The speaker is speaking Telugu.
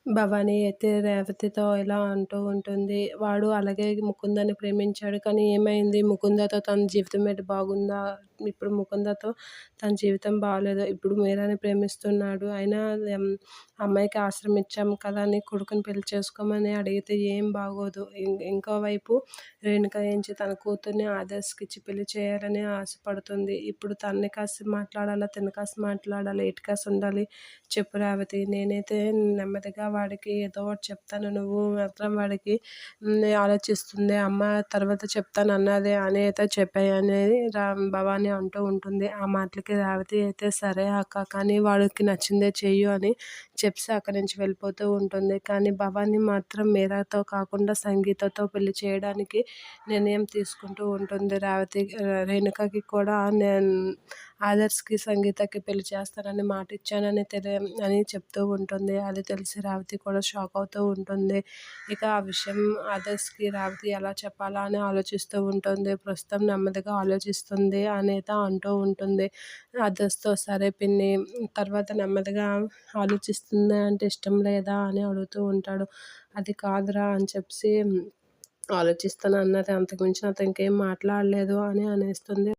భవాని అయితే రేవతితో ఇలా అంటూ ఉంటుంది. వాడు అలాగే ముకుందని ప్రేమించాడు. కానీ ఏమైంది? ముకుందతో తన జీవితం ఏంటి బాగుందా? ఇప్పుడు ముకుందతో తన జీవితం బాలేదు. ఇప్పుడు మీరాని ప్రేమిస్తున్నాడు. అయినా అమ్మాయికి ఆశ్రమం ఇచ్చాం కదా అని కొడుకుని పెళ్లి చేసుకోమని అడిగితే ఏం బాగోదు. ఇంకోవైపు రేణుక ఏంచి తన కూతుర్ని ఆదర్శ్‌కిచ్చి పెళ్లి చేయాలని ఆశపడుతుంది. ఇప్పుడు తనని కాస్త మాట్లాడాలా? తిన్ని కాస్త మాట్లాడాలా? ఎటు కాసి ఉండాలి? చెప్పు రేవతి. నేనైతే నెమ్మదిగా వాడికి ఏదో ఒకటి చెప్తాను. నువ్వు మాత్రం వాడికి ఆలోచిస్తుంది. అమ్మ తర్వాత చెప్తానన్నది అని అయితే చెప్పాయి అనేది భవాని అంటూ ఉంటుంది. ఆ మాటలకి రేవతి అయితే సరే అక్క, కానీ వాడికి నచ్చిందే చెయ్యు అని చెప్పి అక్కడి నుంచి వెళ్ళిపోతూ ఉంటుంది. కానీ భవాని మాత్రం మీరాతో కాకుండా సంగీతతో పెళ్లి చేయడానికి నిర్ణయం తీసుకుంటూ ఉంటుంది. రేణుకకి కూడా నేను ఆదర్శ్‌కి సంగీతకి పెళ్లి చేస్తానని మాట ఇచ్చానని అని చెప్తూ ఉంటుంది. అది తెలిసి రేవతి కూడా షాక్ అవుతూ ఉంటుంది. ఇక ఆ విషయం ఆదర్శ్‌కి రేవతి ఎలా చెప్పాలా అని ఆలోచిస్తూ ఉంటుంది. ప్రస్తుతం నెమ్మదిగా ఆలోచిస్తుంది అనేత అంటూ ఉంటుంది ఆదర్శ్‌తో. సరే పిన్ని, తర్వాత నెమ్మదిగా ఆలోచిస్తుంది అంటే ఇష్టం లేదా అని అడుగుతూ ఉంటాడు. అది కాదురా అని చెప్పేసి ఆలోచిస్తాను అన్నది. అంతకు మించి నాతో ఇంకేం మాట్లాడలేదు అని అనేస్తుంది.